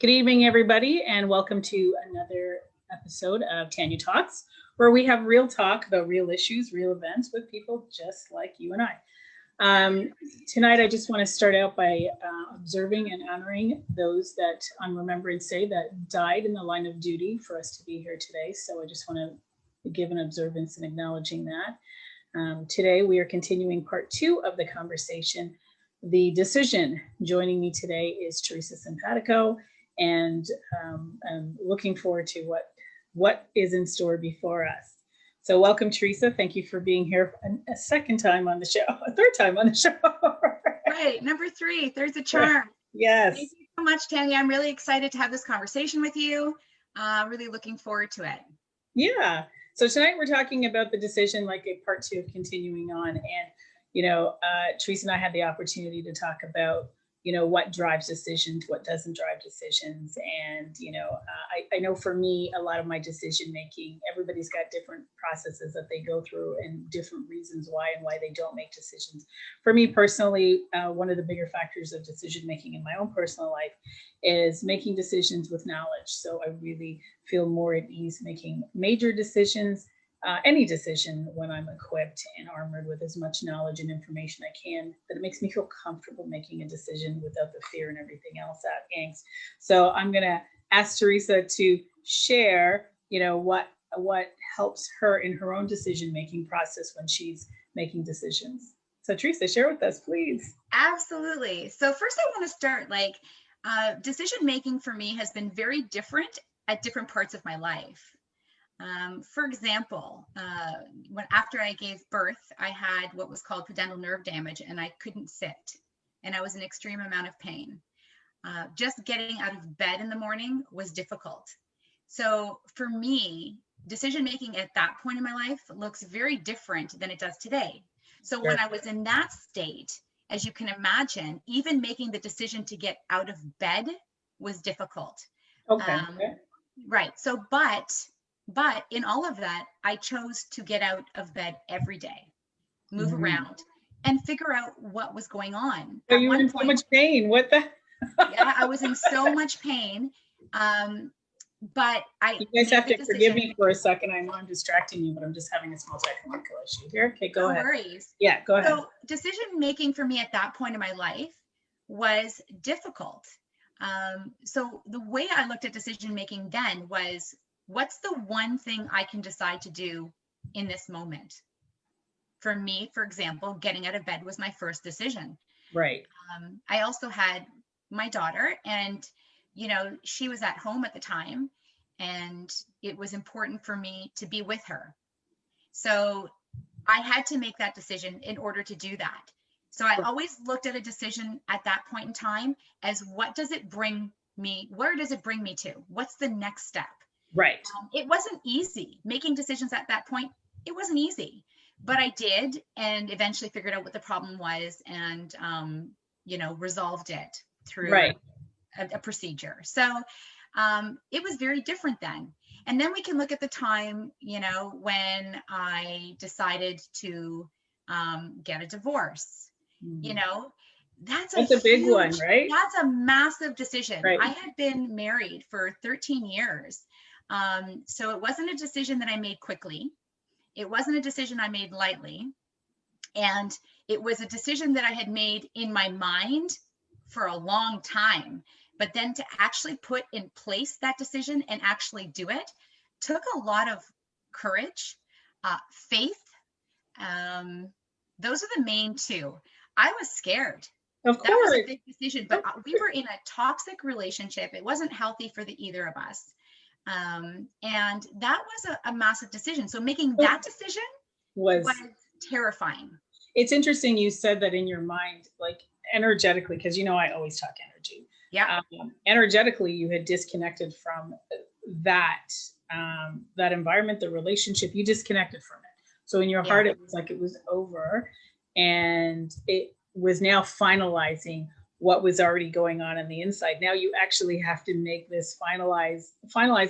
Good evening, everybody, and welcome to another episode of Tanya Talks, where we have real talk about real issues, real events with people just like you and I. Tonight, I just want to start out by observing and honoring those that on Remembrance Day that died in the line of duty for us to be here today. So I just want to give an observance and acknowledging that. Today, we are continuing part 2 of the conversation, the decision. Joining me today is Theresa Simpatico, and I'm looking forward to what is in store before us. So welcome, Theresa. Thank you for being here a second time on the show, a third time on the show. Right, number 3, there's a charm. Yes. Thank you so much, Tanya. I'm really excited to have this conversation with you. Really looking forward to it. Yeah. So tonight we're talking about the decision, like a part 2 of continuing on. And, Theresa and I had the opportunity to talk about, what drives decisions, what doesn't drive decisions. And, I know for me, a lot of my decision making, everybody's got different processes that they go through and different reasons why and why they don't make decisions. For me personally, one of the bigger factors of decision making in my own personal life is making decisions with knowledge. So I really feel more at ease making major decisions, any decision, when I'm equipped and armored with as much knowledge and information I can, that it makes me feel comfortable making a decision without the fear and everything else that angst. So I'm going to ask Theresa to share, what helps her in her own decision-making process when she's making decisions. So Theresa, share with us, please. Absolutely. So first I want to start, decision-making for me has been very different at different parts of my life. For example, after I gave birth, I had what was called pudendal nerve damage, and I couldn't sit, and I was in extreme amount of pain. Just getting out of bed in the morning was difficult. So for me, decision making at that point in my life looks very different than it does today. So Sure. When I was in that state, as you can imagine, even making the decision to get out of bed was difficult. Okay. Right. So, but in all of that, I chose to get out of bed every day, move around, and figure out what was going on. So you were in so much pain. What the? Yeah, I was in so much pain. But you guys have to forgive me for a second. I know I'm distracting you, but I'm just having a small technical issue here. Okay, go ahead. No worries. Yeah, go ahead. So decision making for me at that point in my life was difficult. So the way I looked at decision making then was, what's the one thing I can decide to do in this moment? For me, for example, getting out of bed was my first decision. Right. I also had my daughter, and, she was at home at the time, and it was important for me to be with her. So I had to make that decision in order to do that. So I always looked at a decision at that point in time as, what does it bring me? Where does it bring me to? What's the next step? Right. It wasn't easy making decisions at that point. It wasn't easy, but I did, and eventually figured out what the problem was, and resolved it through a procedure. So it was very different then. And then we can look at the time, when I decided to get a divorce. That's a big huge one, right? That's a massive decision. Right. I had been married for 13 years. So it wasn't a decision that I made quickly. It wasn't a decision I made lightly. And it was a decision that I had made in my mind for a long time. But then to actually put in place that decision and actually do it took a lot of courage, faith. Those are the main two. I was scared. Of course. That was a big decision, but we were in a toxic relationship. It wasn't healthy for either of us. And that was a massive decision. So making that decision was terrifying. It's interesting you said that in your mind, like energetically, because I always talk energy. Yeah. Energetically, you had disconnected from that environment, the relationship. You disconnected from it. So in your heart, it was like it was over, and it was now finalizing what was already going on the inside. Now you actually have to make this finalize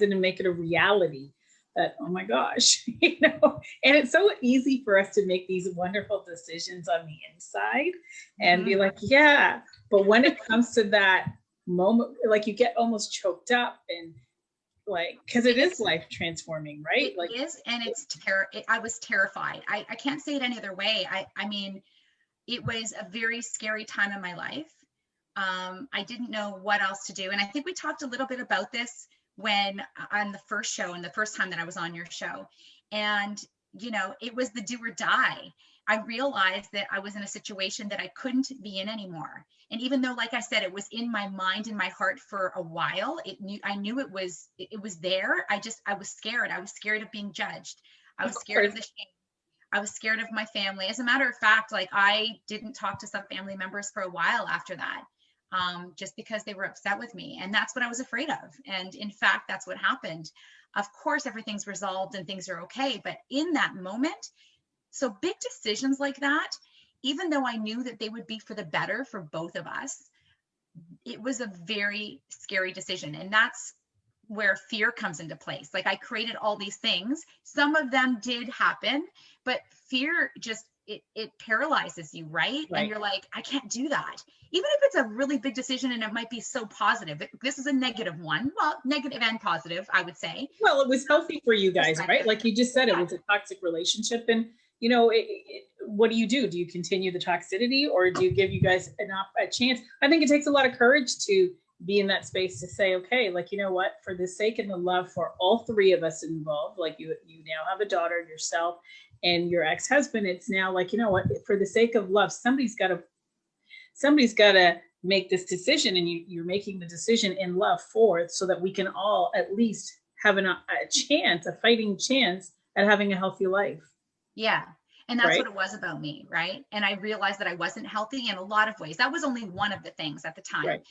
it and make it a reality that, oh my gosh, and it's so easy for us to make these wonderful decisions on the inside and be like, yeah, but when it comes to that moment, like you get almost choked up and like, because it is life transforming, right? It Like, is, and I was terrified. I can't say it any other way. I mean, it was a very scary time in my life. I didn't know what else to do. And I think we talked a little bit about this when on the first show and the first time that I was on your show. And, you know, it was the do or die. I realized that I was in a situation that I couldn't be in anymore. And even though, like I said, it was in my mind and my heart for a while, I knew it was there. I was scared. I was scared of being judged. I was scared of the shame. I was scared of my family. As a matter of fact, like I didn't talk to some family members for a while after that, just because they were upset with me. And that's what I was afraid of. And in fact, that's what happened. Of course, everything's resolved and things are okay. But in that moment, so big decisions like that, even though I knew that they would be for the better for both of us, it was a very scary decision. And that's where fear comes into place. Like I created all these things. Some of them did happen, but fear just, it paralyzes you, right? And you're like, I can't do that. Even if it's a really big decision and it might be so positive. This is a negative one. Well, negative and positive, I would say. well, it was healthy for you guys, right? Like you just said, it was a toxic relationship. And, you know, what do? Do you continue the toxicity or do you give you guys a chance? I think it takes a lot of courage to be in that space to say, okay, like, you know what, for the sake and the love for all three of us involved, like you now have a daughter, yourself and your ex-husband, it's now like, you know what, for the sake of love, somebody's got to make this decision, and you're making the decision in love so that we can all at least have a fighting chance at having a healthy life. Yeah. And that's what it was about me, right? And I realized that I wasn't healthy in a lot of ways. That was only one of the things at the time. Right.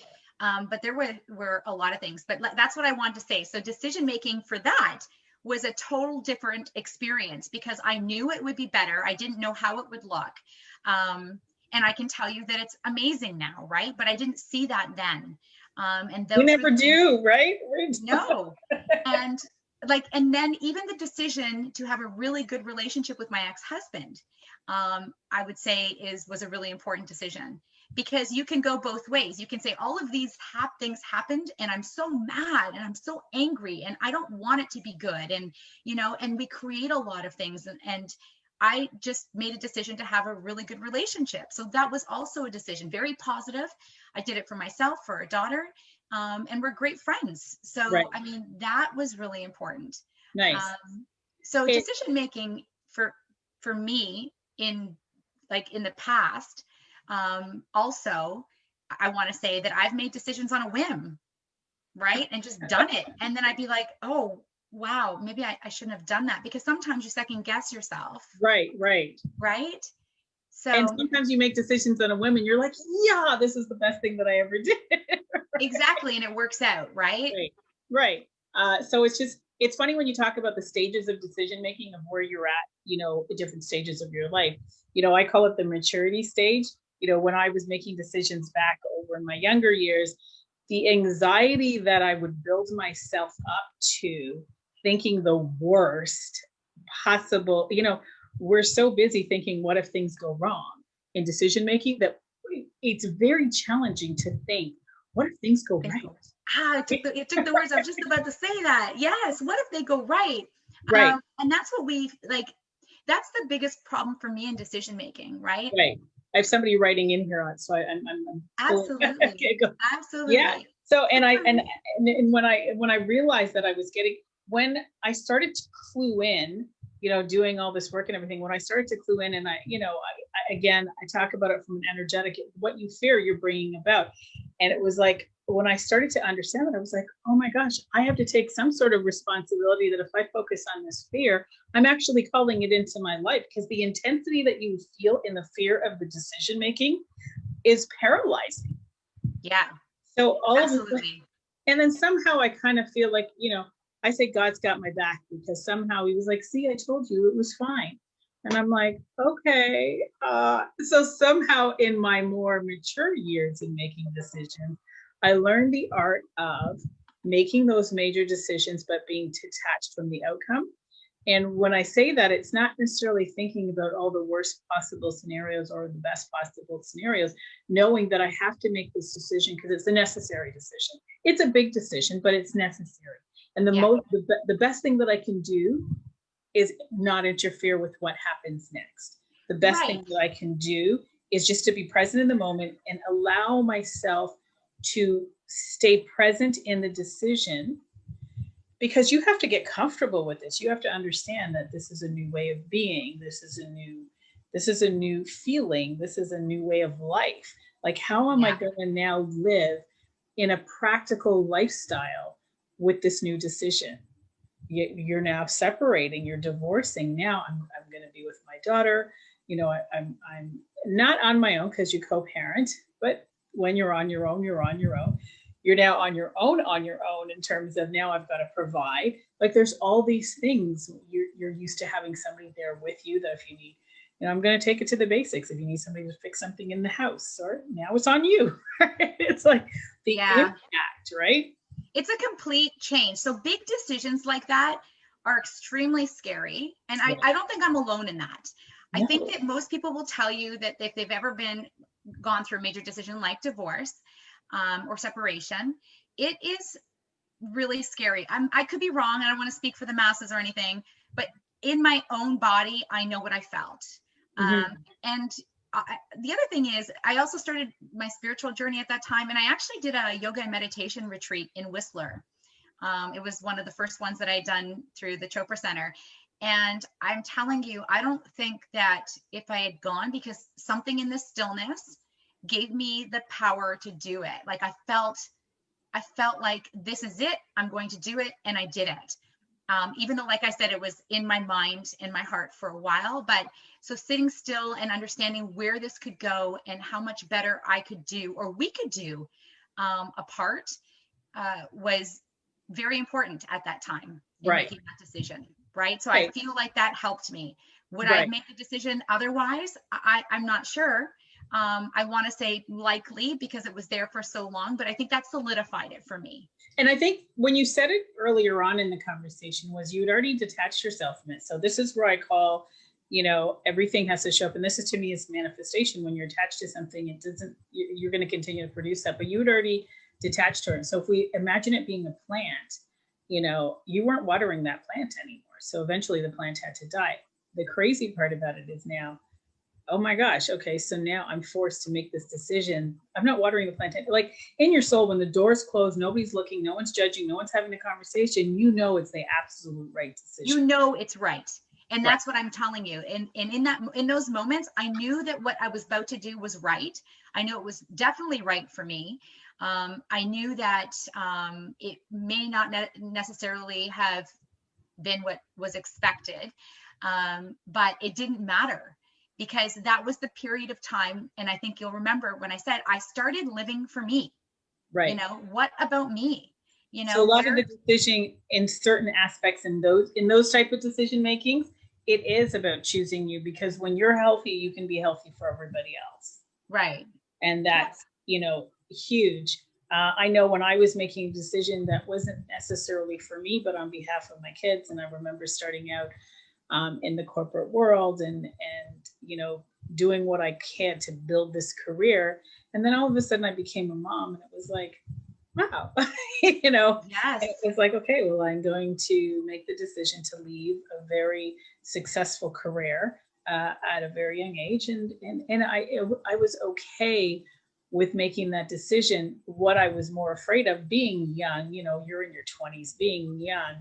But there were a lot of things, but that's what I wanted to say. So decision making for that was a total different experience because I knew it would be better. I didn't know how it would look. And I can tell you that it's amazing now, right? But I didn't see that then. And those we never do, right? No. And then even the decision to have a really good relationship with my ex-husband, I would say was a really important decision. Because you can go both ways. You can say all of these things happened and I'm so mad and I'm so angry and I don't want it to be good. And, you know, and we create a lot of things and I just made a decision to have a really good relationship. So that was also a decision, very positive. I did it for myself, for a daughter, and we're great friends. So, I mean, that was really important. Nice. So decision making for me in the past, also, I want to say that I've made decisions on a whim, right? And just done it. And then I'd be like, oh, wow, maybe I shouldn't have done that because sometimes you second guess yourself. Right. So, and sometimes you make decisions on a whim and you're like, yeah, this is the best thing that I ever did. Exactly. And it works out, right? Right. So it's funny when you talk about the stages of decision making of where you're at, you know, the different stages of your life. You know, I call it the maturity stage. You know, when I was making decisions back over in my younger years, the anxiety that I would build myself up to thinking the worst possible, you know, we're so busy thinking, what if things go wrong in decision making that it's very challenging to think, what if things go right? It took the words. I was just about to say that. Yes. What if they go right? Right. And that's what that's the biggest problem for me in decision making, right? Right. I have somebody writing in here on, so I'm absolutely. Okay, absolutely. Yeah. So and when I realized that when I started to clue in, you know, doing all this work and everything, when I started to clue in, and I talk about it from an energetic, what you fear you're bringing about, and it was like when I started to understand that, I was like, oh my gosh, I have to take some sort of responsibility that if I focus on this fear, I'm actually calling it into my life, because the intensity that you feel in the fear of the decision making is paralyzing. Yeah. So all absolutely. of it, and then somehow I kind of feel like, you know, I say God's got my back, because somehow he was like, see, I told you it was fine. And I'm like, okay. So somehow in my more mature years in making decisions, I learned the art of making those major decisions, but being detached from the outcome And when I say that, it's not necessarily thinking about all the worst possible scenarios or the best possible scenarios, knowing that I have to make this decision because it's a necessary decision. It's a big decision, but it's necessary. And Yeah. the best thing that I can do is not interfere with what happens next. The best thing Right. that I can do is just to be present in the moment and allow myself to stay present in the decision, because you have to get comfortable with this. You have to understand that this is a new way of being. This is a new feeling. This is a new way of life. Like, how am I Yeah. going to now live in a practical lifestyle with this new decision? You're now separating, you're divorcing. Now I'm going to be with my daughter. I'm not on my own because you co-parent, but when you're on your own, you're on your own. You're now on your own in terms of now I've got to provide. Like, there's all these things. You're used to having somebody there with you that if you need, I'm going to take it to the basics. If you need somebody to fix something in the house, or now it's on you. It's like the Yeah. impact, right? It's a complete change. So big decisions like that are extremely scary. And Yeah. I don't think I'm alone in that. I No. think that most people will tell you that if they've ever gone through a major decision like divorce or separation, it is really scary. I could be wrong. I don't want to speak for the masses or anything, but in my own body, I know what I felt. Mm-hmm. And the other thing is, I also started my spiritual journey at that time, and I actually did a yoga and meditation retreat in Whistler. It was one of the first ones that I had done through the Chopra Center. And I'm telling you, I don't think that if I had gone, because something in the stillness gave me the power to do it. Like I felt like this is it. I'm going to do it. And I did it. Even though, like I said, it was in my mind, in my heart for a while. But so sitting still and understanding where this could go and how much better I could do, or we could do apart, was very important at that time in Right. making that decision. Right. So I Right. feel like that helped me. Would I Right. make the decision otherwise? I'm not sure. I want to say likely because it was there for so long, but I think that solidified it for me. And I think when you said it earlier on in the conversation was you had already detached yourself from it. So this is where I call, everything has to show up. And this is, to me, is manifestation. When you're attached to something, it doesn't, you're going to continue to produce that, but you had already detached to it. So if we imagine it being a plant, you weren't watering that plant anymore. So eventually the plant had to die. The crazy part about it is now, oh my gosh, okay, so now I'm forced to make this decision. I'm not watering the plant. Like, in your soul, when the doors close, nobody's looking, no one's judging, no one's having a conversation, it's the absolute right decision. You know it's right. And Right. that's what I'm telling you. And in those moments, I knew that what I was about to do was right. I knew it was definitely right for me. I knew that it may not necessarily have been what was expected, but it didn't matter because that was the period of time. And I think you'll remember when I said I started living for me. Right. What about me? So a lot of Where the decision in certain aspects in those type of decision makings, it is about choosing you, because when you're healthy, you can be healthy for everybody else. right. And Yeah. that's huge. I know when I was making a decision that wasn't necessarily for me, but on behalf of my kids, and I remember starting out in the corporate world and doing what I can to build this career, and then all of a sudden I became a mom, and it was like, wow, Yes. it's like, okay, well, I'm going to make the decision to leave a very successful career at a very young age, and I was okay with making that decision. What I was more afraid of, being young, you're in your 20s, being young,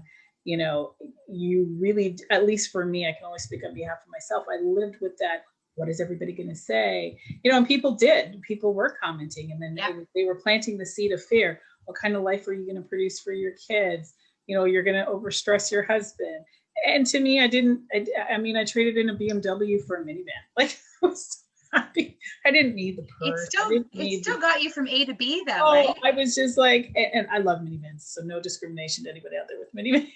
you really, at least for me, I can only speak on behalf of myself, I lived with that. What is everybody going to say? And people were commenting, and then Yep. they were planting the seed of fear. What kind of life are you going to produce for your kids? You're going to overstress your husband. And to me, I traded in a BMW for a minivan. Like, I didn't need the purse. I didn't It need still got you from A to B though, oh, right? I was just like, and I love minivans, so no discrimination to anybody out there with minivans.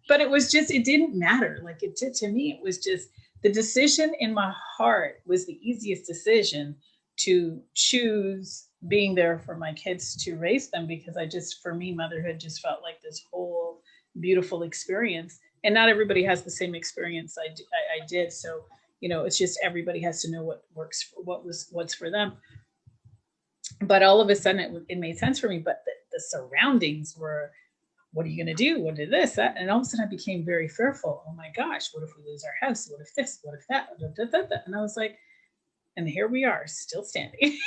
But it didn't matter. Like, it did to me. It was just the decision in my heart was the easiest decision to choose being there for my kids, to raise them, because for me, motherhood just felt like this whole beautiful experience. and not everybody has the same experience I did. So, you know, it's just everybody has to know what works for what's for them. But all of a sudden it made sense for me. But the surroundings were, what are you going to do? What did this, that? And all of a sudden I became very fearful. Oh my gosh, what if we lose our house? What if this? What if that? And I was like, and here we are still standing.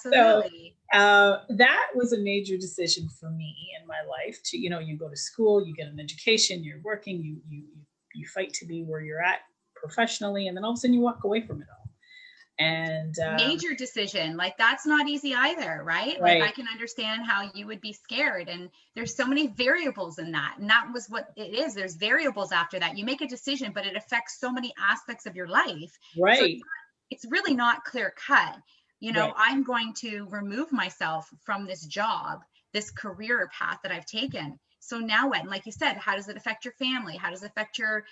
So Absolutely. that was a major decision for me in my life. To, you know, you go to school, you get an education, you're working, you fight to be where you're at professionally, and then all of a sudden you walk away from it all. And Major decision, like that's not easy either, right? Like I right, can understand how you would be scared, and there's so many variables in that, and that was what it is. There's variables after that. You make a decision, but it affects so many aspects of your life. So right, it's really not clear cut. You know, right. I'm going to remove myself from this job, this career path that I've taken. So now what? And like you said, how does it affect your family? How does it affect your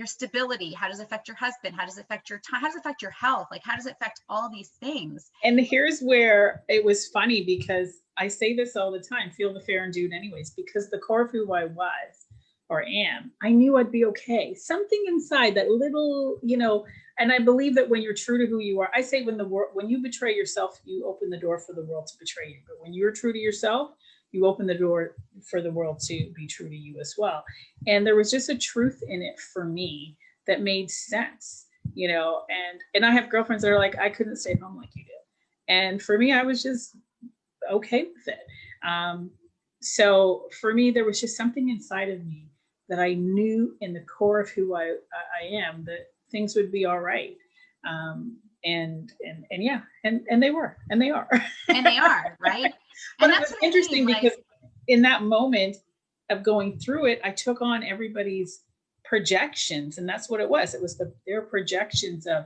stability? How does it affect your husband? How does it affect your time? How does it affect your health? Like, how does it affect all these things? And here's where it was funny, because I say this all the time, feel the fear and do it anyways, because the core of who I was or am, I knew I'd be okay. Something inside that little, you know, and I believe that when you're true to who you are, I say when you betray yourself, you open the door for the world to betray you. But when you're true to yourself, you open the door for the world to be true to you as well. And there was just a truth in it for me that made sense, you know, and I have girlfriends that are like, I couldn't stay home like you did. And for me, I was just okay with it. So for me, there was just something inside of me that I knew in the core of who I am, that things would be all right. And yeah, and they were, and they are. And they are, right? But And it that's was what I mean. interesting Like, because in that moment of going through it, I took on everybody's projections, and that's what it was. It was their projections of,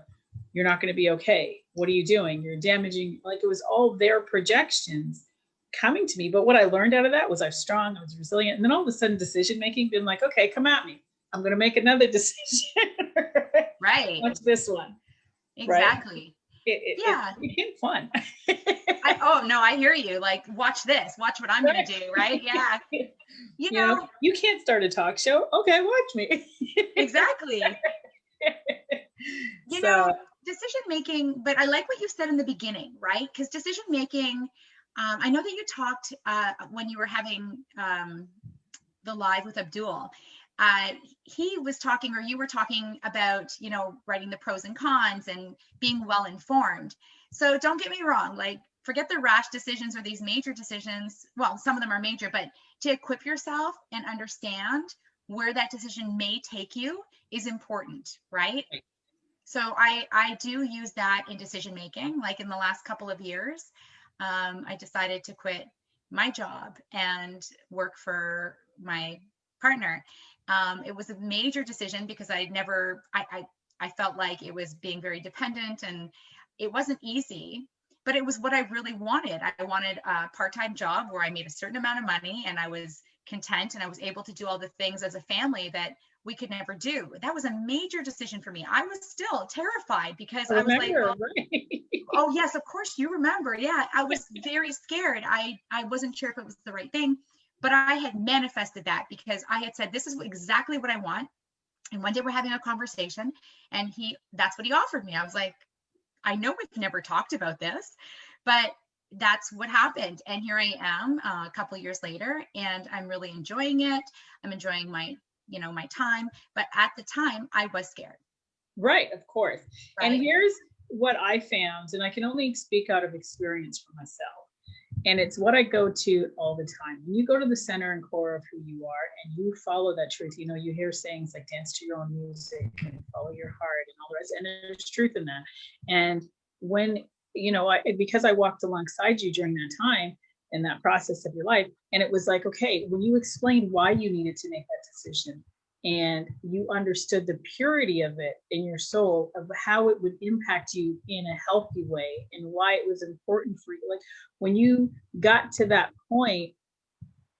you're not going to be okay. What are you doing? You're damaging. Like, it was all their projections coming to me. But what I learned out of that was I was strong, I was resilient, and then all of a sudden decision making, been like, okay, come at me. I'm going to make another decision. right. What's this one? Right? Exactly. It Yeah. became fun. Oh no, I hear you. Like, watch this, watch what I'm going to do. Right. Yeah. You You know, know, you can't start a talk show. Okay, watch me. exactly. You So, know, decision making, but I like what you said in the beginning, right? Because decision making, I know that you talked when you were having the live with Abdul. He was talking, or you were talking about, you know, writing the pros and cons and being well informed. So don't get me wrong, like, forget the rash decisions or these major decisions. Well, some of them are major, but to equip yourself and understand where that decision may take you is important, right? So I do use that in decision making. Like in the last couple of years, I decided to quit my job and work for my partner. It was a major decision because I felt like it was being very dependent, and it wasn't easy, but it was what I really wanted. I wanted a part-time job where I made a certain amount of money and I was content and I was able to do all the things as a family that we could never do. That was a major decision for me. I was still terrified because I I was like, remember, well, right? oh yes, of course you remember. Yeah, I was very scared. I wasn't sure if it was the right thing, but I had manifested that because I had said, this is exactly what I want. And one day we're having a conversation and that's what he offered me. I was like, I know we've never talked about this, but that's what happened. And here I am a couple of years later, and I'm really enjoying it. I'm enjoying my, you know, my time. But at the time I was scared. Right, of course. And Right. here's what I found, and I can only speak out of experience for myself. And it's what I go to all the time. When you go to the center and core of who you are and you follow that truth, you know, you hear sayings like dance to your own music and follow your heart and all the rest. And there's truth in that. And when, you know, because I walked alongside you during that time in that process of your life, and it was like, okay, when you explained why you needed to make that decision, and you understood the purity of it in your soul, of how it would impact you in a healthy way and why it was important for you. Like, when you got to that point,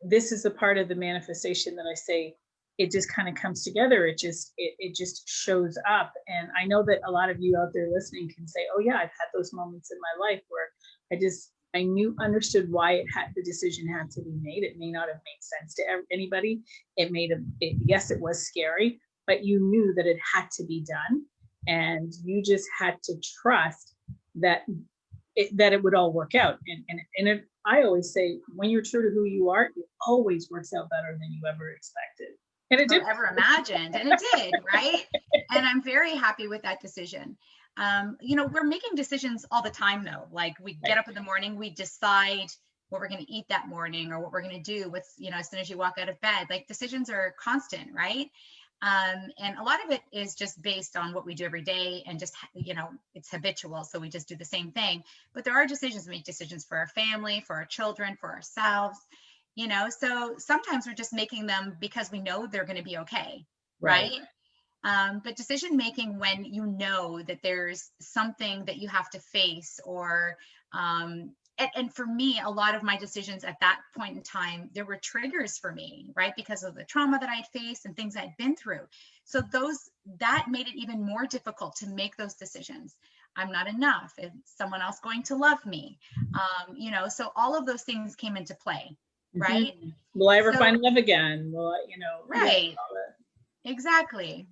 this is the part of the manifestation that I say, it just kind of comes together. It just shows up. And I know that a lot of you out there listening can say, oh yeah, I've had those moments in my life where I just I understood why the decision had to be made. It may not have made sense to anybody. Yes, it was scary, but you knew that it had to be done, and you just had to trust that it would all work out. I always say, when you're true to who you are, it always works out better than you ever expected. And it did. Or ever imagined. And it did, right? And I'm very happy with that decision. We're making decisions all the time though. Like we get up in the morning, we decide what we're going to eat that morning or what we're going to do with, as soon as you walk out of bed. Like decisions are constant, right? And a lot of it is just based on what we do every day and just, it's habitual. So we just do the same thing. But there are decisions, we make decisions for our family, for our children, for ourselves, so sometimes we're just making them because we know they're going to be okay. Right. But decision making when you know that there's something that you have to face or, and for me, a lot of my decisions at that point in time, there were triggers for me, right? Because of the trauma that I'd faced and things I'd been through. So that made it even more difficult to make those decisions. I'm not enough. Is someone else going to love me? So all of those things came into play, right? Mm-hmm. Will I ever find love again? Will I, right. Exactly.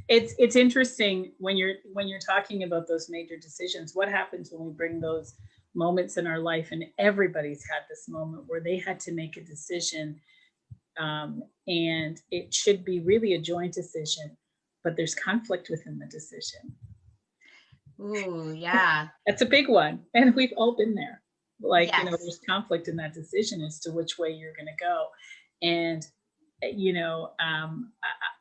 It's interesting when you're talking about those major decisions. What happens when we bring those moments in our life, and everybody's had this moment where they had to make a decision, and it should be really a joint decision, but there's conflict within the decision. Ooh, yeah. That's a big one, and we've all been there. Like, yes. There's conflict in that decision as to which way you're going to go. And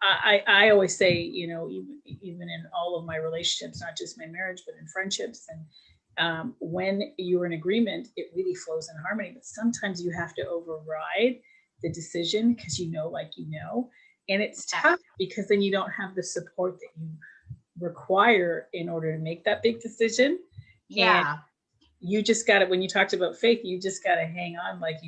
I always say, even in all of my relationships, not just my marriage, but in friendships, and when you're in agreement, it really flows in harmony. But sometimes you have to override the decision because and it's tough because then you don't have the support that you require in order to make that big decision. Yeah. And you just got to, when you talked about faith, you just got to hang on like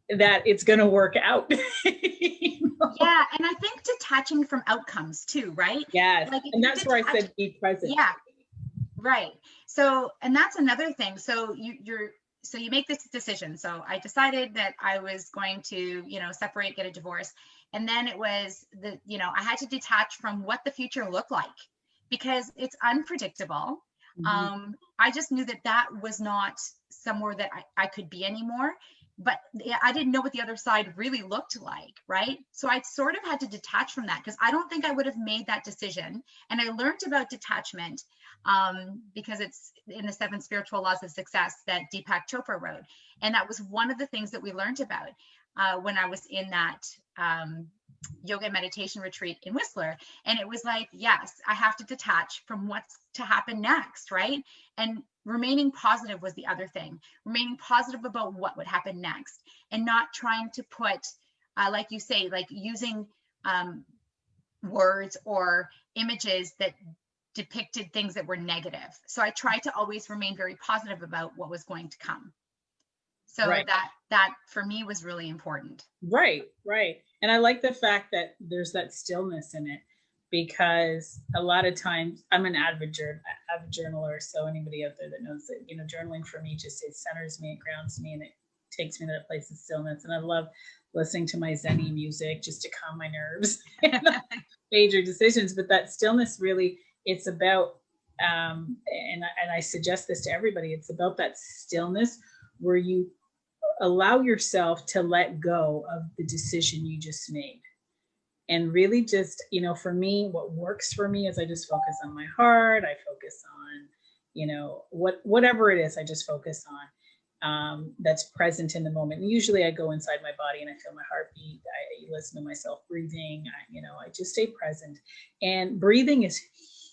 that it's going to work out. Yeah. And I think detaching from outcomes too, right? Yes. Like and that's where I said be present. Yeah. Right. So, and that's another thing. So you make this decision. So I decided that I was going to, separate, get a divorce. And then it was I had to detach from what the future looked like because it's unpredictable. Mm-hmm. I just knew that was not somewhere that I could be anymore, but I didn't know what the other side really looked like. Right. So I sort of had to detach from that because I don't think I would have made that decision. And I learned about detachment because it's in the 7 spiritual laws of success that Deepak Chopra wrote. And that was one of the things that we learned about when I was in that yoga and meditation retreat in Whistler. And it was like, yes, I have to detach from what's to happen next, right? And remaining positive was the other thing, remaining positive about what would happen next and not trying to put, like you say, like using words or images that depicted things that were negative. So I tried to always remain very positive about what was going to come. So that for me was really important. Right. And I like the fact that there's that stillness in it because a lot of times I'm an avid journaler. So anybody out there that knows that, journaling for me just, it centers me, it grounds me, and it takes me to that place of stillness. And I love listening to my Zen music just to calm my nerves. Major decisions, but that stillness really, it's about, and I suggest this to everybody, it's about that stillness where you allow yourself to let go of the decision you just made. And really just, for me, what works for me is I just focus on my heart. I focus on, whatever it is, I just focus on that's present in the moment. And usually I go inside my body and I feel my heartbeat. I listen to myself breathing. I just stay present. And breathing is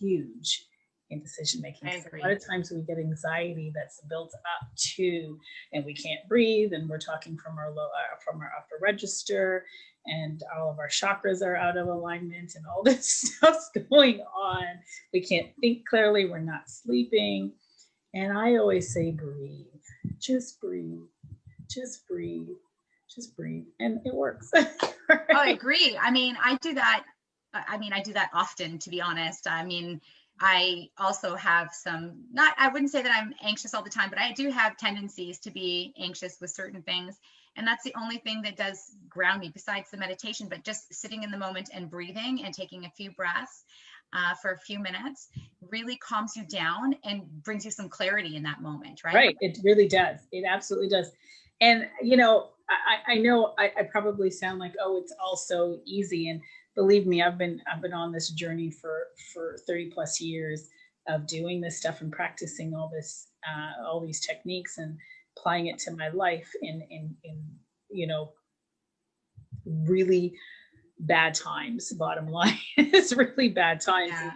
huge in decision making. A lot of times we get anxiety that's built up too, and we can't breathe, and we're talking from our upper register, and all of our chakras are out of alignment, and all this stuff's going on. We can't think clearly. We're not sleeping. And I always say, breathe. Just breathe. Just breathe. Just breathe. And it works. Right? Oh, I agree. I mean, I do that often, to be honest. I mean, I also have some, not, I wouldn't say that I'm anxious all the time, but I do have tendencies to be anxious with certain things. And that's the only thing that does ground me besides the meditation, but just sitting in the moment and breathing and taking a few breaths for a few minutes really calms you down and brings you some clarity in that moment, right? Right. It really does. It absolutely does. And, I know I probably sound like, oh, it's all so easy. And believe me, I've been on this journey for 30 plus years of doing this stuff and practicing all these techniques and applying it to my life in, you know, really bad times. Bottom line, it's really bad times. Yeah.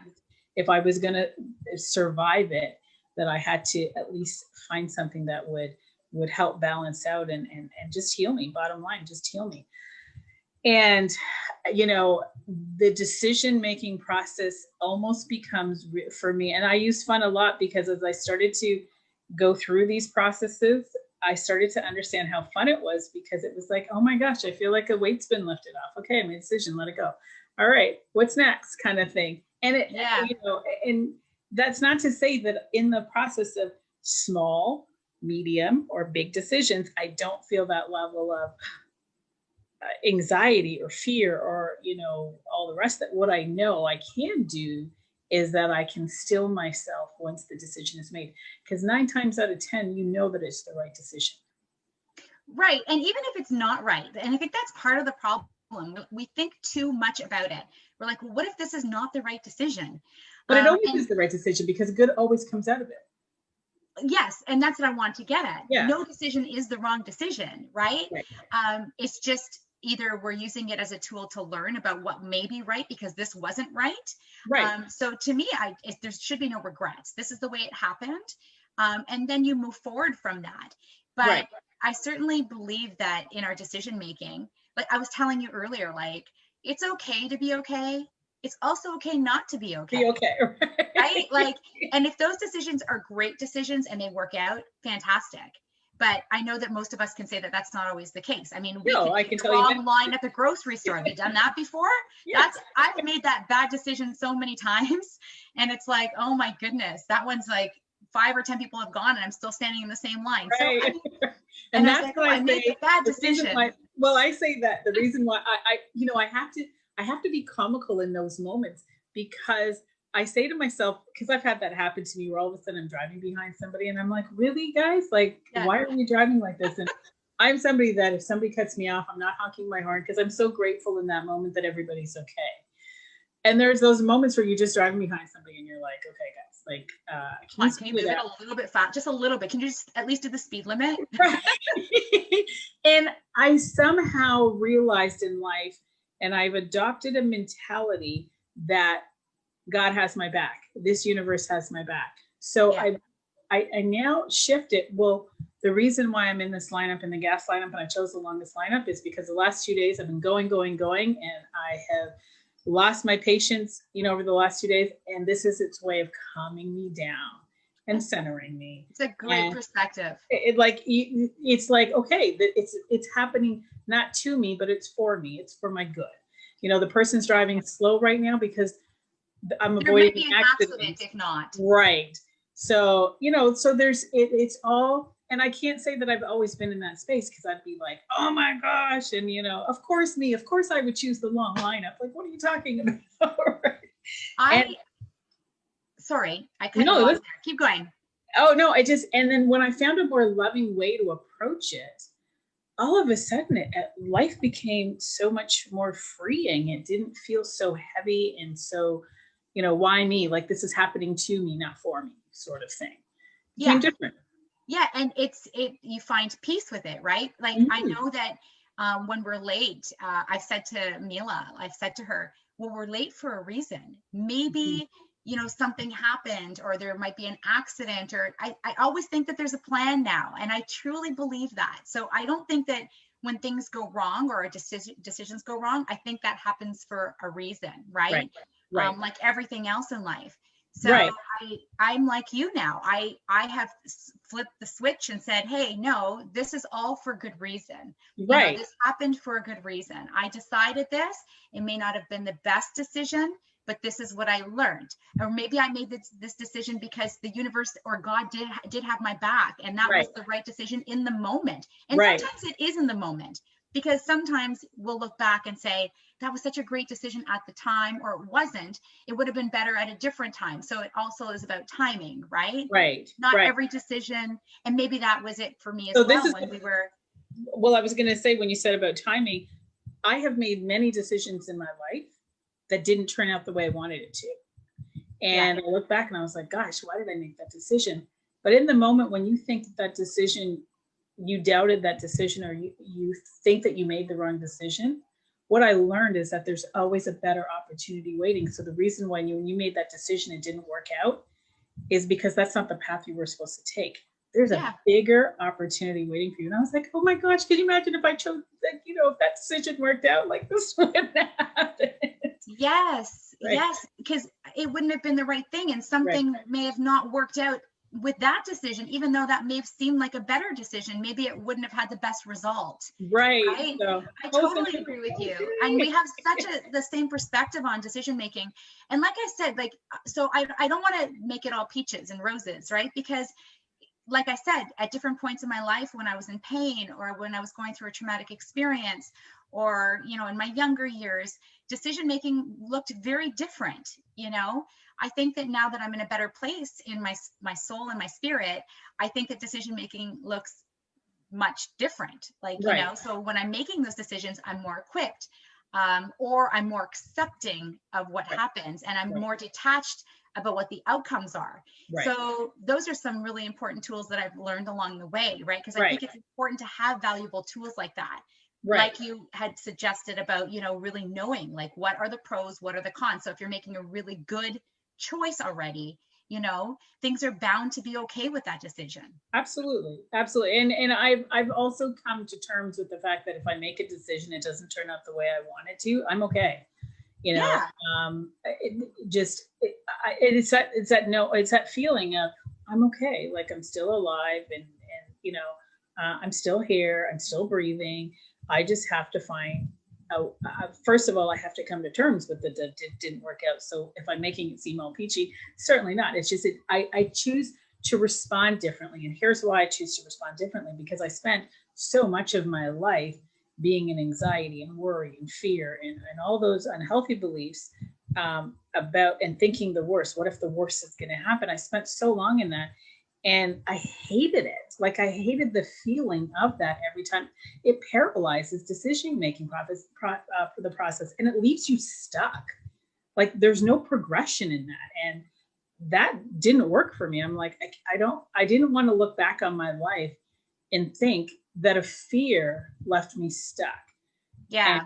If I was going to survive it, that I had to at least find something that would help balance out and just heal me. Bottom line, just heal me. And the decision making process almost becomes for me, and I use fun a lot, because as I started to go through these processes, I started to understand how fun it was, because it was like, oh my gosh, I feel like a weight's been lifted off. Okay, I made a decision, let it go. All right, what's next, kind of thing. And and that's not to say that in the process of small, medium, or big decisions, I don't feel that level of anxiety or fear or all the rest. That what I know I can do is that I can still myself once the decision is made, because 9 times out of 10 that it's the right decision. Right. And even if it's not right, and I think that's part of the problem, we think too much about it. We're like, well, what if this is not the right decision? But it always is the right decision, because good always comes out of it. Yes, and that's what I want to get at. Yeah. No decision is the wrong decision, right? It's just either we're using it as a tool to learn about what may be right because this wasn't right. So to me, there should be no regrets. This is the way it happened. And then you move forward from that. But I certainly believe that in our decision making, like I was telling you earlier, like it's okay to be okay. It's also okay not to be okay. Be okay. Right? Like, and if those decisions are great decisions and they work out, fantastic. But I know that most of us can say that that's not always the case. I mean, I can tell you line at the grocery store. Have you done that before? Yes. I've made that bad decision so many times, and it's like, oh my goodness, that one's like 5 or 10 people have gone, and I'm still standing in the same line. Right. So I mean, and that's why I made a bad decision. I say that the reason why I have to be comical in those moments, because I say to myself, because I've had that happen to me where all of a sudden I'm driving behind somebody and I'm like, really, guys? Like, why are you driving like this? And I'm somebody that if somebody cuts me off, I'm not honking my horn, because I'm so grateful in that moment that everybody's okay. And there's those moments where you're just driving behind somebody and you're like, okay, guys, like, can you move it a little bit fast, just a little bit? Can you just at least do the speed limit? Right. And I somehow realized in life, and I've adopted a mentality that God has my back. This universe has my back. So I now shift it. Well, the reason why I'm in this lineup, in the gas lineup, and I chose the longest lineup, is because the last 2 days I've been going, and I have lost my patience, over the last 2 days. And this is its way of calming me down and centering me. It's a great perspective. It's like, okay, it's happening not to me, but it's for me. It's for my good. The person's driving slow right now because I'm avoiding an accident if not. Right. So, so there's, it's all, and I can't say that I've always been in that space, because I'd be like, oh my gosh. And, of course I would choose the long lineup. Like, what are you talking about? Sorry, I couldn't go there. Keep going. Oh no, and then when I found a more loving way to approach it, all of a sudden life became so much more freeing. It didn't feel so heavy and so, why me? Like, this is happening to me, not for me, sort of thing. It became different. Yeah, and you find peace with it, right? Like, I know that when we're late, I've said to her, well, we're late for a reason. Maybe something happened, or there might be an accident, or I always think that there's a plan now. And I truly believe that. So I don't think that when things go wrong or decisions go wrong, I think that happens for a reason, right? Right. Like everything else in life. So I'm like you now. I have flipped the switch and said, hey, no, this is all for good reason. This happened for a good reason. I decided this. It may not have been the best decision, but this is what I learned. Or maybe I made this decision because the universe or God did have my back, and that was the right decision in the moment. And sometimes it is in the moment, because sometimes we'll look back and say, that was such a great decision at the time, or it wasn't. It would have been better at a different time. So it also is about timing, right? Not every decision. And maybe that was it for me as well when we were. Well, I was going to say, when you said about timing, I have made many decisions in my life that didn't turn out the way I wanted it to. And I look back and I was like, gosh, why did I make that decision? But in the moment when you think that decision, you doubted that decision, or you think that you made the wrong decision, what I learned is that there's always a better opportunity waiting. So the reason why when you made that decision, it didn't work out, is because that's not the path you were supposed to take. There's a bigger opportunity waiting for you. And I was like, oh my gosh, can you imagine if I chose, like, if that decision worked out, like this wouldn't happen. Yes, because it wouldn't have been the right thing, and something may have not worked out with that decision, even though that may have seemed like a better decision. Maybe it wouldn't have had the best result. Right. So, I totally agree with you. And we have the same perspective on decision making. And like I said, so I don't want to make it all peaches and roses, right? Because like I said, at different points in my life, when I was in pain, or when I was going through a traumatic experience, or, in my younger years, decision making looked very different. I think that now that I'm in a better place in my soul and my spirit, I think that decision making looks much different. So when I'm making those decisions, I'm more equipped, or I'm more accepting of what happens, and I'm more detached about what the outcomes are. So those are some really important tools that I've learned along the way, right? Because I think it's important to have valuable tools like that. Like you had suggested about, really knowing, like, what are the pros, what are the cons. So if you're making a really good choice already, things are bound to be okay with that decision. Absolutely. And I've also come to terms with the fact that if I make a decision, it doesn't turn out the way I want it to, I'm okay. It's that feeling of, I'm okay. Like, I'm still alive, and I'm still here. I'm still breathing. I just have to find out. First of all, I have to come to terms with that it didn't work out. So if I'm making it seem all peachy, certainly not. It's just I choose to respond differently. And here's why I choose to respond differently: because I spent so much of my life being in anxiety and worry and fear and all those unhealthy beliefs about, and thinking the worst. What if the worst is going to happen? I spent so long in that. And I hated it. Like, I hated the feeling of that every time. It paralyzes decision-making for the process, and it leaves you stuck. Like, there's no progression in that. And that didn't work for me. I'm like, I didn't want to look back on my life and think that a fear left me stuck. Yeah.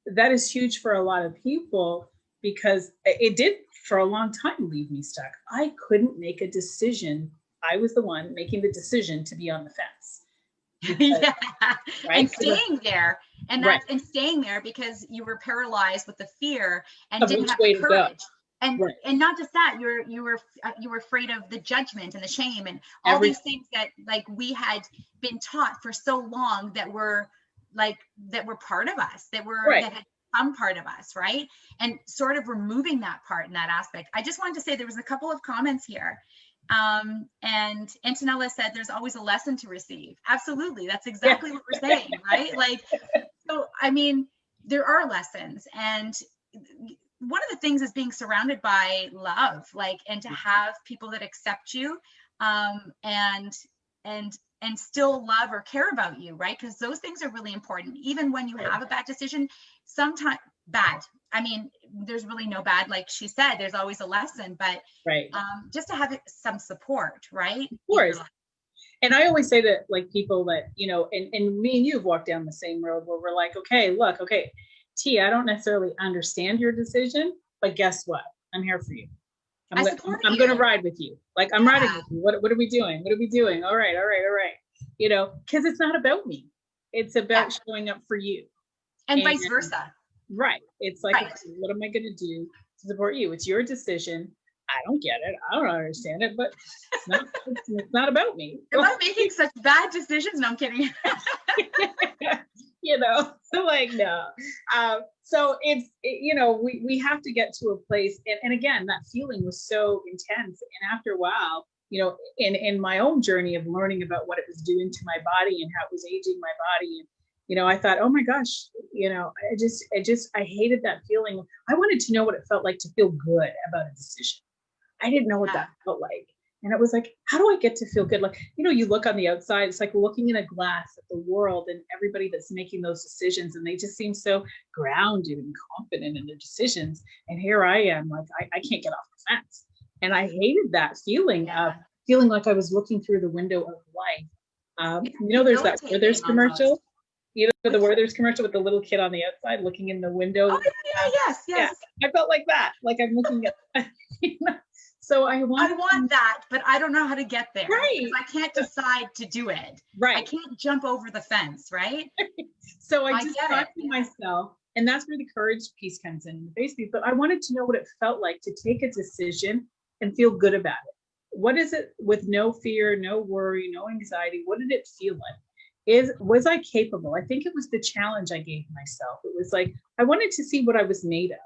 And that is huge for a lot of people, because it did for a long time leave me stuck. I couldn't make a decision. I was the one making the decision to be on the fence. Because, and staying there, and staying there because you were paralyzed with the fear and didn't have the courage. And not just that, you were afraid of the judgment and the shame and all these things that, like, we had been taught for so long that were part of us, that had become part of us, right? And sort of removing that part in that aspect. I just wanted to say there was a couple of comments here. And Antonella said there's always a lesson to receive. Absolutely. That's exactly what we're saying, right? Like, so, I mean, there are lessons, and one of the things is being surrounded by love, and to have people that accept you, and still love or care about you, right? Because those things are really important. Even when you have a bad decision, sometimes bad. I mean, there's really no bad, like she said, there's always a lesson, but just to have some support, right? Of course. And I always say that, like, people that, and me and you have walked down the same road where we're like, okay, T, I don't necessarily understand your decision, but guess what? I'm here for you. I'm going to ride with you. Like, I'm riding with you. What are we doing? What are we doing? All right. Because it's not about me. It's about showing up for you. And vice versa. Right. It's like, what am I going to do to support you? It's your decision. I don't get it. I don't understand it, but it's not about me. Am I making such bad decisions? No, I'm kidding. you know, so like, no. So we have to get to a place. And again, that feeling was so intense. And after a while, in my own journey of learning about what it was doing to my body and how it was aging my body, and I thought, oh my gosh, I hated that feeling. I wanted to know what it felt like to feel good about a decision. I didn't know what Yeah. that felt like. And it was like, how do I get to feel good? Like, you look on the outside, it's like looking in a glass at the world and everybody that's making those decisions, and they just seem so grounded and confident in their decisions. And here I am, like, I can't get off the fence. And I hated that feeling of Yeah. feeling like I was looking through the window of life. It's There's that Werther's debilitating almost. commercial, the Which, Werther's commercial with the little kid on the outside looking in the window. oh, yeah, yes, Yeah, yes. I felt like that, like I'm looking at, so I I want that, but I don't know how to get there. Right. I can't decide to do it. Right. I can't jump over the fence, right? So I just get talked it. to myself, and that's where the courage piece comes in the face piece. But I wanted to know what it felt like to take a decision and feel good about it. What is it with no fear, no worry, no anxiety? What did it feel like? Was I capable? I think it was the challenge I gave myself. It was like I wanted to see what I was made of.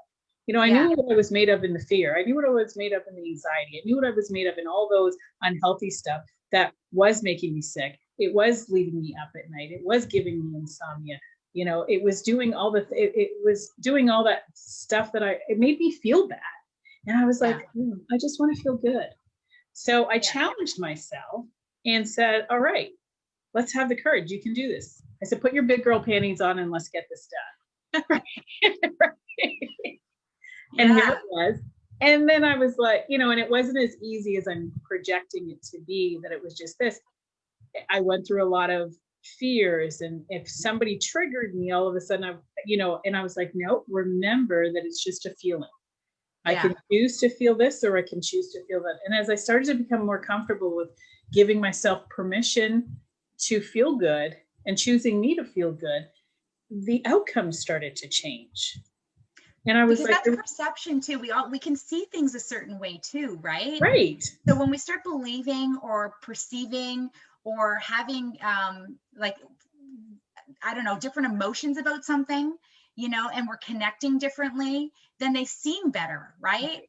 I knew what I was made of in the fear. I knew what I was made of in the anxiety. I knew what I was made of in all those unhealthy stuff that was making me sick. It was leaving me up at night. It was giving me insomnia. It was doing it was doing all that stuff it made me feel bad. And I was like, I just want to feel good. So I challenged myself and said, all right, let's have the courage. You can do this. I said, put your big girl panties on and let's get this done. And here it was. And then I was like, and it wasn't as easy as I'm projecting it to be, that it was just this. I went through a lot of fears. And if somebody triggered me, all of a sudden, and I was like, no, remember that it's just a feeling. I can choose to feel this, or I can choose to feel that. And as I started to become more comfortable with giving myself permission to feel good and choosing me to feel good, the outcomes started to change. And I was because like, that's perception too. We can see things a certain way too, right? Right. So when we start believing or perceiving or having like, I don't know, different emotions about something, and we're connecting differently, then they seem better, right?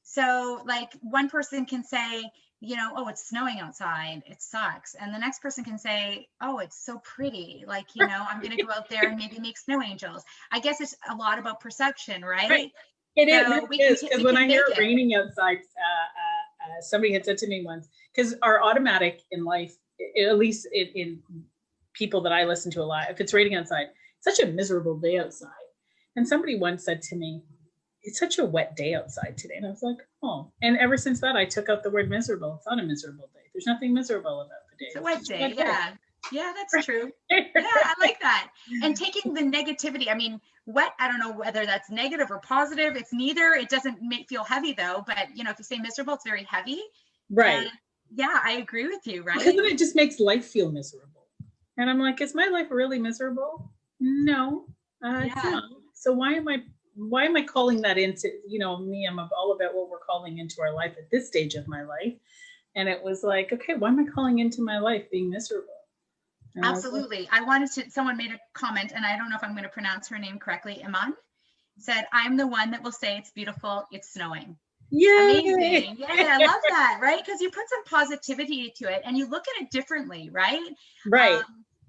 So like one person can say, oh, it's snowing outside, it sucks. And the next person can say, oh, it's so pretty. Like, I'm going to go out there and maybe make snow angels. I guess it's a lot about perception, right? It is, because when I hear it raining outside, somebody had said to me once, because our automatic in life, at least in people that I listen to a lot, if it's raining outside, it's such a miserable day outside. And somebody once said to me, it's such a wet day outside today. And I was like, oh. And ever since that, I took out the word miserable. It's not a miserable day. There's nothing miserable about the day. It's a wet day. Yeah. Yeah, that's true. Yeah, I like that. And taking the negativity, I mean, wet, I don't know whether that's negative or positive. It's neither. It doesn't feel heavy though. But, if you say miserable, it's very heavy. Right. Yeah, I agree with you, right? Because then it just makes life feel miserable. And I'm like, is my life really miserable? No, it's not. So why am I calling that into, me? I'm all about what we're calling into our life at this stage of my life. And it was like, okay, why am I calling into my life being miserable? And absolutely. Someone made a comment, and I don't know if I'm going to pronounce her name correctly. Iman said, I'm the one that will say it's beautiful, it's snowing. Yeah. Amazing. Yeah, I love that, right? Because you put some positivity to it and you look at it differently, right? Right.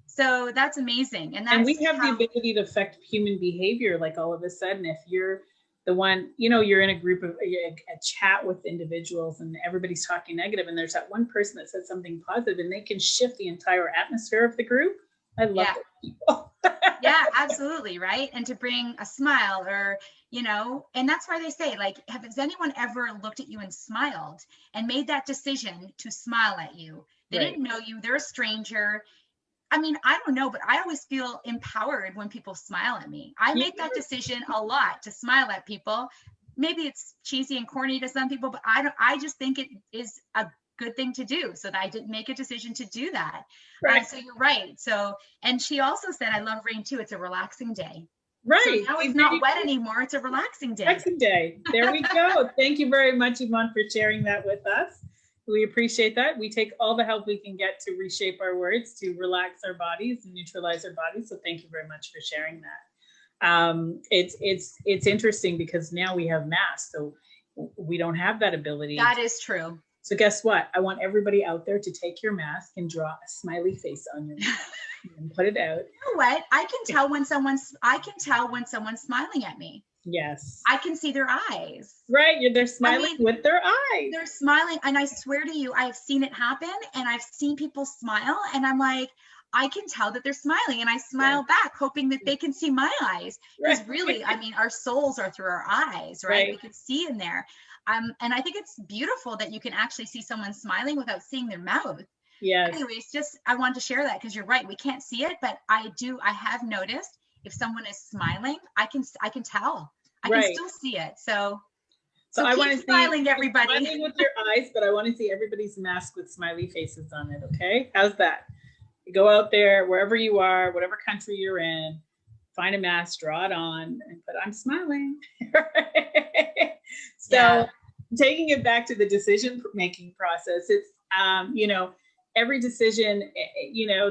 So that's amazing. And we have the ability to affect human behavior. Like all of a sudden, if you're the one, you're in a group of a chat with individuals and everybody's talking negative, and there's that one person that says something positive and they can shift the entire atmosphere of the group. I love those people. Yeah, absolutely. Right. And to bring a smile or, and that's why they say, like, has anyone ever looked at you and smiled and made that decision to smile at you? They didn't know you. They're a stranger. I mean, I don't know, but I always feel empowered when people smile at me. I make that decision a lot to smile at people. Maybe it's cheesy and corny to some people, but I just think it is a good thing to do. So that I didn't make a decision to do that. Right. So you're right. So, and she also said, I love rain too. It's a relaxing day. Right. So now it's not wet anymore. It's a relaxing day. Relaxing day. There we go. Thank you very much, Yvonne, for sharing that with us. We appreciate that. We take all the help we can get to reshape our words, to relax our bodies and neutralize our bodies. So thank you very much for sharing that. It's interesting because now we have masks, so we don't have that ability. That is true. So guess what? I want everybody out there to take your mask and draw a smiley face on your mask and put it out. You know what? I can tell when someone's smiling at me. Yes. I can see their eyes. Right. They're smiling with their eyes. They're smiling. And I swear to you, I've seen it happen, and I've seen people smile, and I'm like, I can tell that they're smiling, and I smile back, hoping that they can see my eyes. Because really, I mean, our souls are through our eyes, right? We can see in there. And I think it's beautiful that you can actually see someone smiling without seeing their mouth. Yes. Anyways, just I wanted to share that because you're right. We can't see it, but I have noticed if someone is smiling, I can tell. I can still see it. So I want to smiling, everybody. Smiling with your eyes, but I want to see everybody's mask with smiley faces on it. Okay, how's that? You go out there, wherever you are, whatever country you're in, find a mask, draw it on, and put I'm smiling. So taking it back to the decision making process, it's every decision,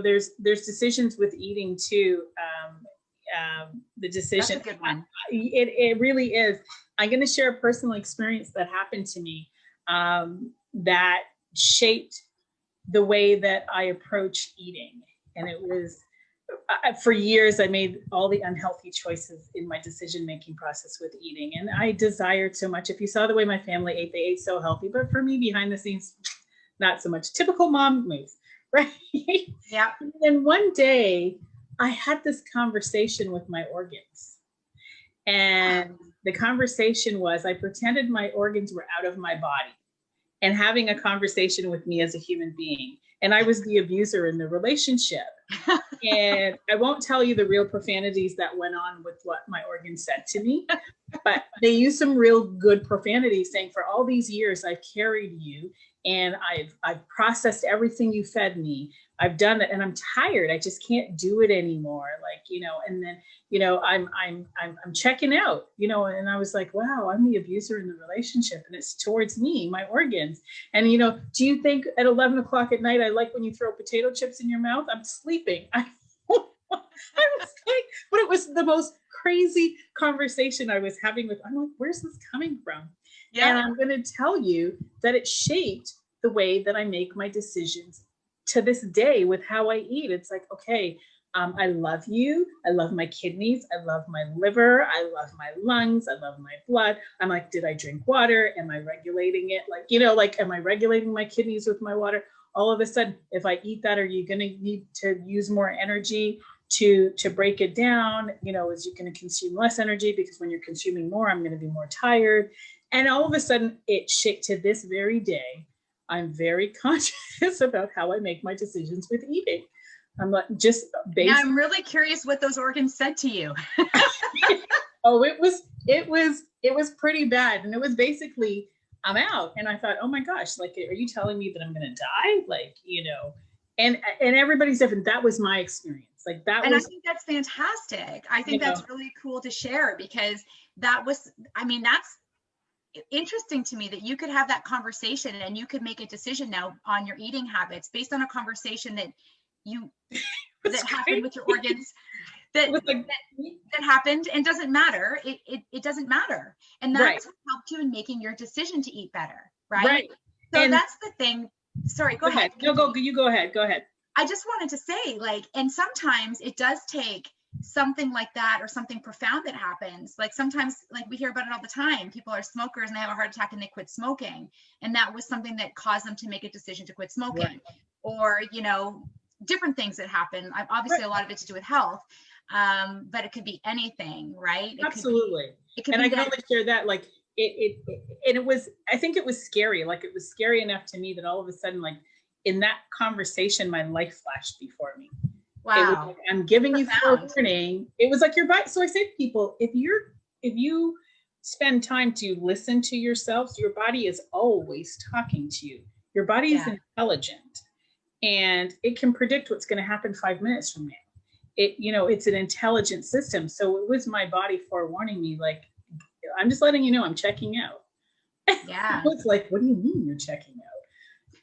there's decisions with eating too. The decision. That's a good one. It really is. I'm going to share a personal experience that happened to me that shaped the way that I approach eating. And it was for years, I made all the unhealthy choices in my decision-making process with eating. And I desired so much. If you saw the way my family ate, they ate so healthy. But for me, behind the scenes, not so much. Typical mom move, right? Yeah. And then one day, I had this conversation with my organs. And the conversation was, I pretended my organs were out of my body and having a conversation with me as a human being. And I was the abuser in the relationship. And I won't tell you the real profanities that went on with what my organs said to me, but they used some real good profanity, saying, for all these years, I've carried you and I've processed everything you fed me. I've done it and I'm tired. I just can't do it anymore. And then, I'm checking out, and I was like, wow, I'm the abuser in the relationship and it's towards me, my organs. And, do you think at 11 o'clock at night, I like when you throw potato chips in your mouth? I'm sleeping. I was like, but it was the most crazy conversation I was having with, I'm like, where's this coming from? Yeah. And I'm going to tell you that it shaped the way that I make my decisions to this day with how I eat. It's like, okay, I love you. I love my kidneys. I love my liver. I love my lungs. I love my blood. I'm like, did I drink water? Am I regulating it? Am I regulating my kidneys with my water? All of a sudden, if I eat that, are you going to need to use more energy to break it down? Is you going to consume less energy? Because when you're consuming more, I'm going to be more tired. And all of a sudden, it shaped to this very day. I'm very conscious about how I make my decisions with eating. I'm not just based. Yeah, I'm really curious what those organs said to you. Oh, it was pretty bad. And it was basically, I'm out. And I thought, oh my gosh, are you telling me that I'm going to die? And everybody's different. That was my experience. I think that's fantastic. I think that's really cool to share because that's interesting to me that you could have that conversation and you could make a decision now on your eating habits based on a conversation that happened with your organs that happened and doesn't matter. It doesn't matter. And that's what helped you in making your decision to eat better. Right. So and that's the thing. Sorry, go ahead. No, you go ahead. Go ahead. I just wanted to say and sometimes it does take something like that or something profound that happens. Sometimes we hear about it all the time. People are smokers and they have a heart attack and they quit smoking. And that was something that caused them to make a decision to quit smoking. Right. Or, different things that happen. Obviously, a lot of it to do with health, but it could be anything, right? Absolutely. I can only share that. I think it was scary. It was scary enough to me that all of a sudden, in that conversation, my life flashed before me. Wow. I'm giving you forewarning. It was like your body. So I say to people, if you spend time to listen to yourself, your body is always talking to you. Your body is intelligent and it can predict what's going to happen 5 minutes from now. It's an intelligent system. So it was my body forewarning me, I'm just letting you know I'm checking out. Yeah. It's like, what do you mean you're checking out?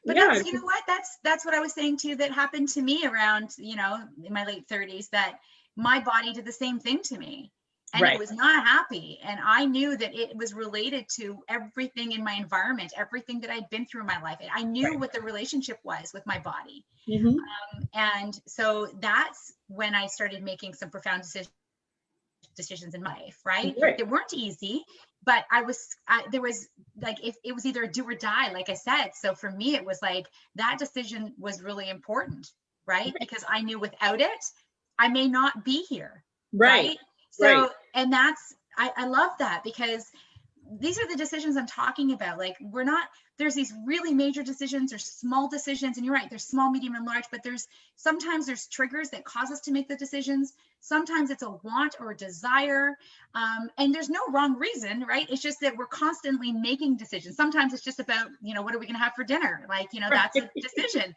But Yeah. that's, you know what, that's what I was saying to you that happened to me around, you know, in my late 30s, that my body did the same thing to me. And it Right. was not happy. And I knew that it was related to everything in my environment, everything that I'd been through in my life. I knew Right. what the relationship was with my body. Mm-hmm. And so that's when I started making some profound decisions in life, right? Right. They weren't easy, but there was like, if it was either a do or die, like I said. So for me, it was like that decision was really important, right? Right. Because I knew without it, I may not be here, Right. right? Right. So, and that's, I love that, because these are the decisions I'm talking about. Like, there's these really major decisions or small decisions, and you're right, there's small, medium, and large, but sometimes there's triggers that cause us to make the decisions. Sometimes it's a want or a desire, and there's no wrong reason, right? It's just that we're constantly making decisions. Sometimes it's just about, you know, what are we going to have for dinner? Like, you know, that's a decision,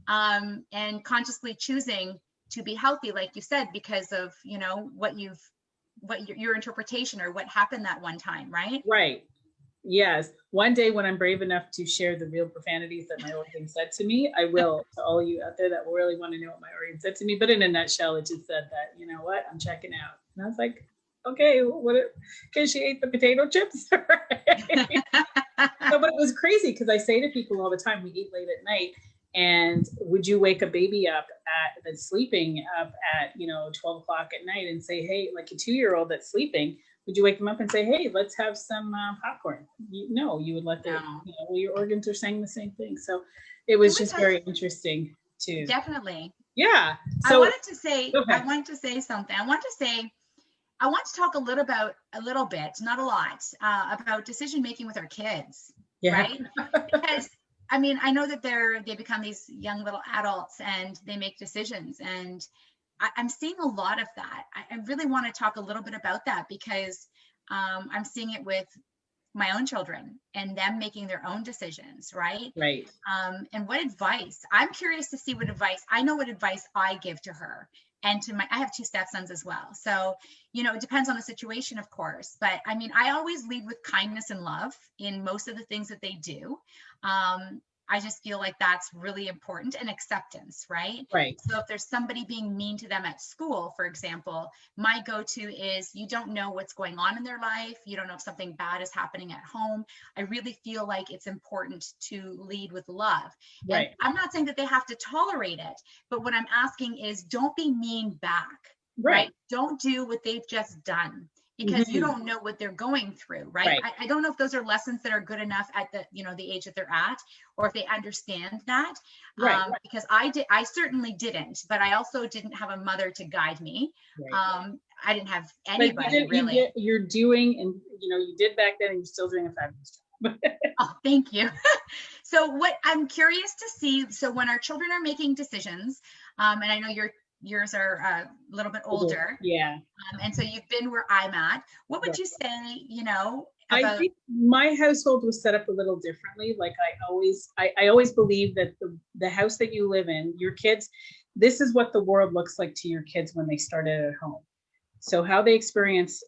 and consciously choosing to be healthy, like you said, because of, you know, what your interpretation or what happened that one time, right? Right. Yes. One day when I'm brave enough to share the real profanities that my organ said to me, I will, to all of you out there that will really want to know what my organ said to me. But in a nutshell, it just said that, you know what, I'm checking out. And I was like, okay, because she ate the potato chips. So, but it was crazy because I say to people all the time, we eat late at night. And would you wake a baby up that's sleeping up at, 12 o'clock at night and say, hey, like a 2-year-old that's sleeping, would you wake them up and say, hey, let's have some popcorn? No, you would let your organs are saying the same thing. So it was just very interesting to. Definitely. Yeah. So I wanted to say something. I want to talk a little bit, not a lot, about decision making with our kids, right? Because I mean, I know that they become these young little adults and they make decisions, and I'm seeing a lot of that. I really want to talk a little bit about that, because I'm seeing it with my own children and them making their own decisions, right? Right. And what advice, I'm curious to see what advice, I know what advice I give to her and I have 2 stepsons as well. So, you know, it depends on the situation, of course, but I mean, I always lead with kindness and love in most of the things that they do. I just feel like that's really important, and acceptance, right? Right. So if there's somebody being mean to them at school, for example, my go-to is, you don't know what's going on in their life. You don't know if something bad is happening at home. I really feel like it's important to lead with love. Right. And I'm not saying that they have to tolerate it, but what I'm asking is, don't be mean back, right? Don't do what they've just done, because you don't know what they're going through, right? I don't know if those are lessons that are good enough at the age that they're at, or if they understand that. Because I certainly didn't, but I also didn't have a mother to guide me. I didn't have anybody really. You're doing, and you did back then, and you're still doing a fabulous job. Oh, thank you. So what I'm curious to see, so when our children are making decisions, and I know yours are a little bit older. Yeah. And so you've been where I'm at. What would you say, about... I think my household was set up a little differently. Like I always believe that the house that you live in, your kids, this is what the world looks like to your kids when they started at home. So how they experience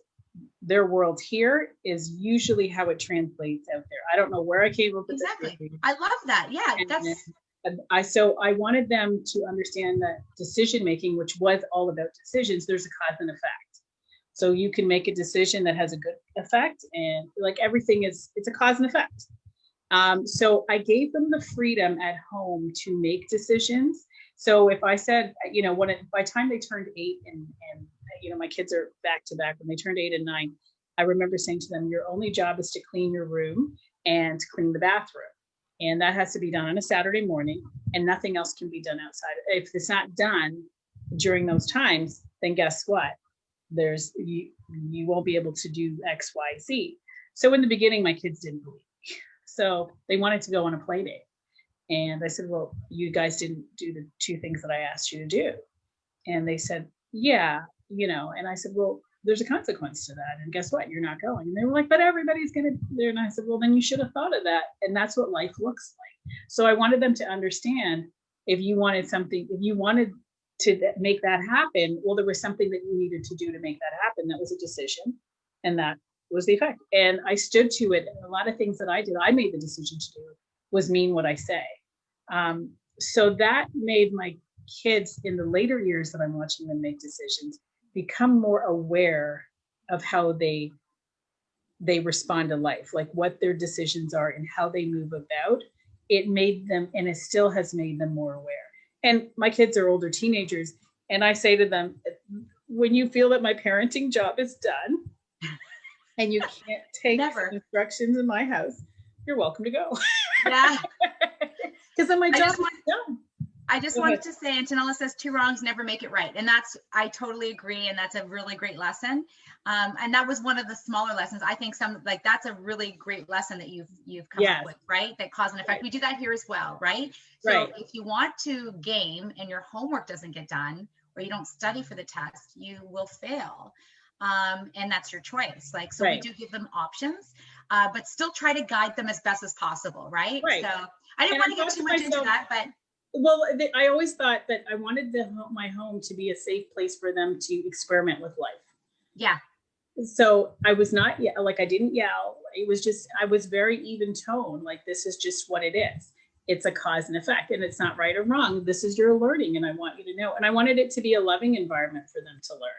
their world here is usually how it translates out there. I don't know where I came up with this. I love that. Yeah, So I wanted them to understand that decision making, which was all about decisions, there's a cause and effect. So you can make a decision that has a good effect, and like everything it's a cause and effect. So I gave them the freedom at home to make decisions. So if I said, by the time they turned 8 and my kids are back to back, when they turned 8 and 9, I remember saying to them, your only job is to clean your room and clean the bathroom. And that has to be done on a Saturday morning, and nothing else can be done outside. If it's not done during those times, then guess what? You won't be able to do X, Y, Z. So in the beginning, my kids didn't believe me. So they wanted to go on a play date. And I said, well, you guys didn't do the 2 things that I asked you to do. And they said, yeah, and I said, well, there's a consequence to that. And guess what? You're not going. And they were like, but everybody's going to be there. And I said, well, then you should have thought of that. And that's what life looks like. So I wanted them to understand, if you wanted to make that happen, well, there was something that you needed to do to make that happen. That was a decision. And that was the effect. And I stood to it. And a lot of things that I did, I made the decision to do, was mean what I say. So that made my kids in the later years that I'm watching them make decisions become more aware of how they respond to life, like what their decisions are and how they move about. It made them, and it still has made them more aware. And my kids are older teenagers, and I say to them, when you feel that my parenting job is done and you can't take instructions in my house, you're welcome to go. Yeah. Because then my job is done. I just wanted to say, Antonella says 2 wrongs never make it right. And I totally agree. And that's a really great lesson. And that was one of the smaller lessons. I think that's a really great lesson that you've come up with, right? That cause and effect. We do that here as well, right? So if you want to game and your homework doesn't get done, or you don't study for the test, you will fail. And that's your choice. Like, so we do give them options, but still try to guide them as best as possible, right? So I didn't want to get too much into that, but well, I always thought that I wanted my home to be a safe place for them to experiment with life. Yeah. So I was not like, I didn't yell. It was just, I was very even tone. Like, this is just what it is. It's a cause and effect, and it's not right or wrong. This is your learning, and I want you to know. And I wanted it to be a loving environment for them to learn.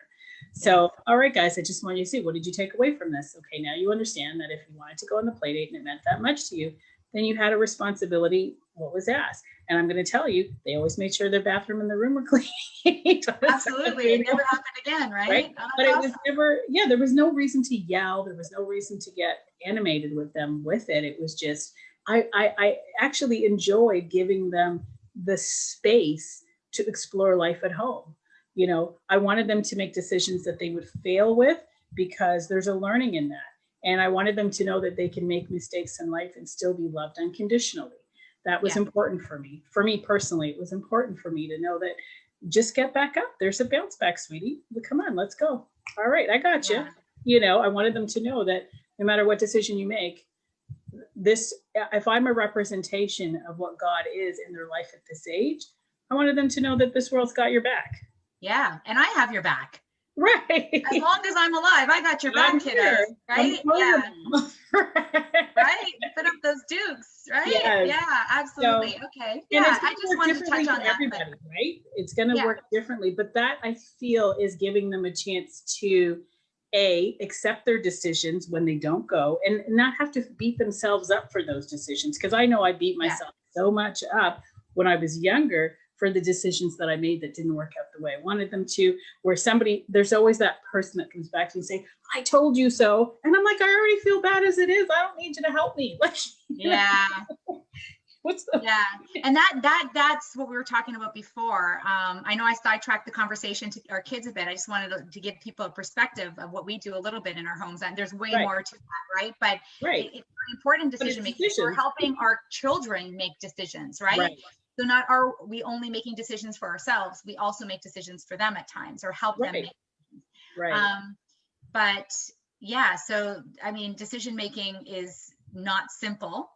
So, all right, guys, I just want you to see, what did you take away from this? Okay, now you understand that if you wanted to go on the play date and it meant that much to you, then you had a responsibility. What was asked? And I'm going to tell you, they always made sure their bathroom and the room were clean. Absolutely. It never happened again, right? Oh, but it was never, there was no reason to yell. There was no reason to get animated with them with it. It was just, I actually enjoyed giving them the space to explore life at home. You know, I wanted them to make decisions that they would fail with, because there's a learning in that. And I wanted them to know that they can make mistakes in life and still be loved unconditionally. That was important for me. For me personally, it was important for me to know that just get back up. There's a bounce back, sweetie. Come on, let's go. All right, I got you. You know, I wanted them to know that no matter what decision you make, if I'm a representation of what God is in their life at this age, I wanted them to know that this world's got your back. Yeah, and I have your back. Right. As long as I'm alive, I got your back, kiddos. Right? Yeah. Right? Put up those dukes, right? Yes. Yeah, absolutely. So, okay. Yeah, I just wanted to touch on that. Everybody, right? It's going to work differently, but that, I feel, is giving them a chance to accept their decisions when they don't go, and not have to beat themselves up for those decisions. Because I know I beat myself so much up when I was younger for the decisions that I made that didn't work out the way I wanted them to, where there's always that person that comes back to you and say, I told you so. And I'm like, I already feel bad as it is. I don't need you to help me. Like, And that's what we were talking about before. I know I sidetracked the conversation to our kids a bit. I just wanted to give people a perspective of what we do a little bit in our homes. And there's way more to that, right? But it's an important decision making. We're helping our children make decisions, right? So not are we only making decisions for ourselves, we also make decisions for them at times, or help them make decisions. But yeah, so I mean, decision making is not simple,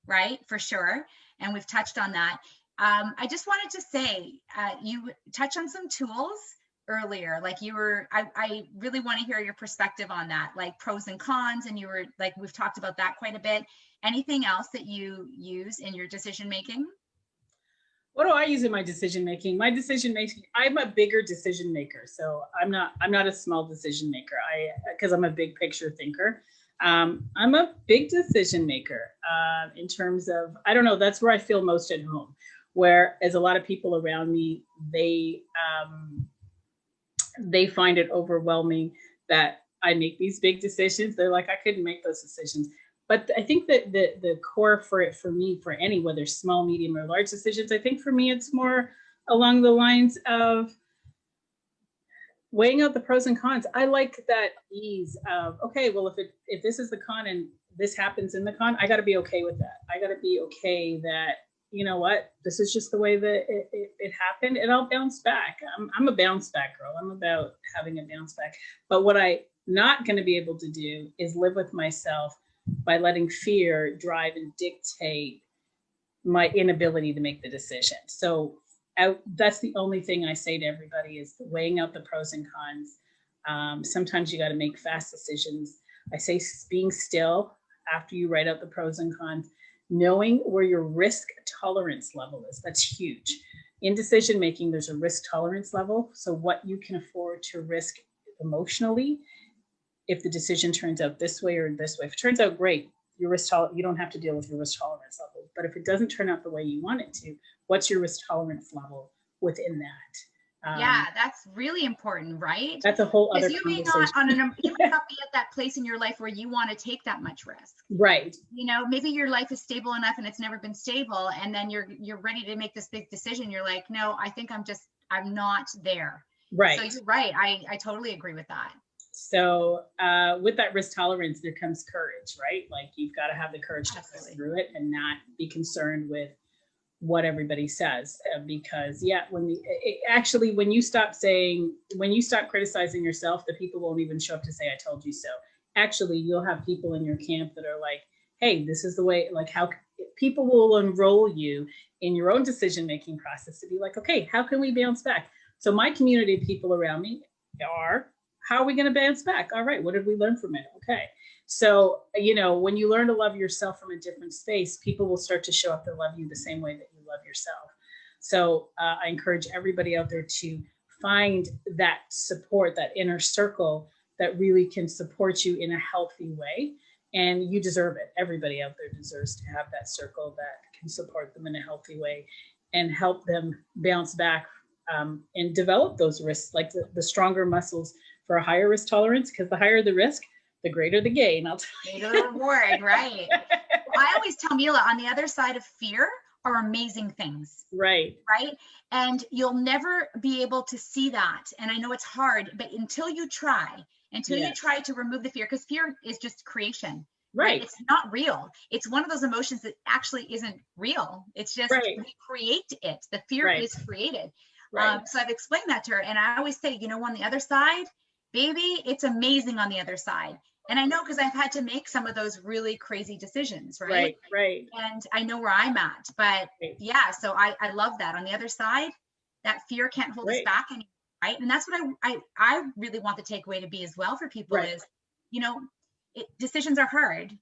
right? For sure. And we've touched on that. I just wanted to say, you touched on some tools earlier, like I really want to hear your perspective on that, like pros and cons. And you were like, we've talked about that quite a bit. Anything else that you use in your decision making? What do I use in my decision making? My decision making, I'm a bigger decision maker. So I'm not a small decision maker. Because I'm a big picture thinker. I'm a big decision maker in terms of, I don't know, that's where I feel most at home. Whereas a lot of people around me, they find it overwhelming that I make these big decisions. They're like, I couldn't make those decisions. But I think that the core for me, for any, whether small, medium, or large decisions, I think for me, it's more along the lines of weighing out the pros and cons. I like that ease of, okay, well, if this is the con and this happens in the con, I got to be okay with that. I got to be okay that, you know what, this is just the way that it happened, and I'll bounce back. I'm a bounce back girl. I'm about having a bounce back. But what I'm not going to be able to do is live with myself by letting fear drive and dictate my inability to make the decision. So that's the only thing I say to everybody, is weighing out the pros and cons. Sometimes you got to make fast decisions. I say being still after you write out the pros and cons, knowing where your risk tolerance level is. That's huge. In decision making, there's a risk tolerance level. So what you can afford to risk emotionally if the decision turns out this way or this way. If it turns out great, your you don't have to deal with your risk tolerance level. But if it doesn't turn out the way you want it to, what's your risk tolerance level within that? Yeah, that's really important, right? That's a whole other Because conversation. you may not be at that place in your life where you want to take that much risk. Right. You know, maybe your life is stable enough and it's never been stable, and then you're ready to make this big decision. You're like, no, I think I'm not there. Right. So you're right. I totally agree with that. So with that risk tolerance, there comes courage, right? Like you've got to have the courage to push through it and not be concerned with what everybody says, because when you stop criticizing yourself, the people won't even show up to say I told you so. Actually, you'll have people in your camp that are like, hey, this is the way, like how people will enroll you in your own decision making process to be like, okay, how can we bounce back? So my community of people around me are, how are we going to bounce back? All right, what did we learn from it? Okay. So, when you learn to love yourself from a different space, people will start to show up to love you the same way that you love yourself. So I encourage everybody out there to find that support, that inner circle that really can support you in a healthy way. And you deserve it. Everybody out there deserves to have that circle that can support them in a healthy way and help them bounce back and develop those risks, like the stronger muscles for a higher risk tolerance, because the higher the risk, the greater the gain. I'll tell you. The reward, right? Well, I always tell Mila, on the other side of fear are amazing things. Right. Right. And you'll never be able to see that. And I know it's hard, but until you try to remove the fear, because fear is just creation. Right. It's not real. It's one of those emotions that actually isn't real. It's just we create it. The fear is created. Right. So I've explained that to her. And I always say, on the other side, baby, it's amazing on the other side. And I know because I've had to make some of those really crazy decisions, right? Right. And I know where I'm at, but yeah, so I love that. On the other side, that fear can't hold us back anymore, right? And that's what I really want the takeaway to be as well for people is, decisions are hard,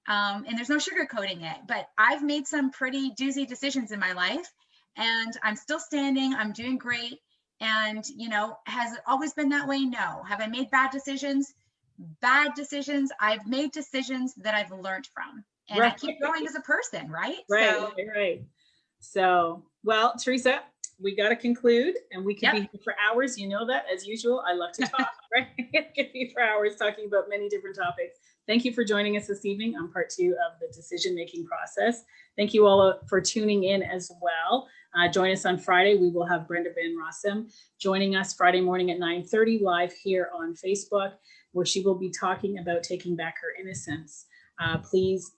and there's no sugarcoating it, but I've made some pretty doozy decisions in my life, and I'm still standing, I'm doing great. And, has it always been that way? No. Have I made bad decisions? Bad decisions. I've made decisions that I've learned from, and I keep growing as a person, right? Right. So, well, Theresa, we got to conclude, and we could be here for hours. You know that, as usual. I love to talk, right? It could be for hours talking about many different topics. Thank you for joining us this evening on part 2 of the decision-making process. Thank you all for tuning in as well. Join us on Friday. We will have Brenda Van Rossum joining us Friday morning at 9:30 live here on Facebook, where she will be talking about taking back her innocence. Please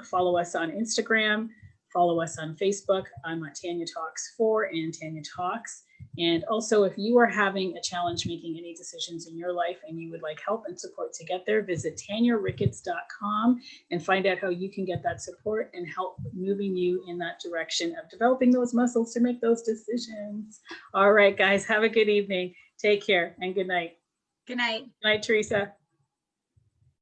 follow us on Instagram, follow us on Facebook. I'm at Tanya Talks 4 and Tanya Talks. And also, if you are having a challenge making any decisions in your life and you would like help and support to get there, visit TanyaRicketts.com and find out how you can get that support and help moving you in that direction of developing those muscles to make those decisions. All right, guys, have a good evening. Take care and good night. Good night. Good night, Theresa.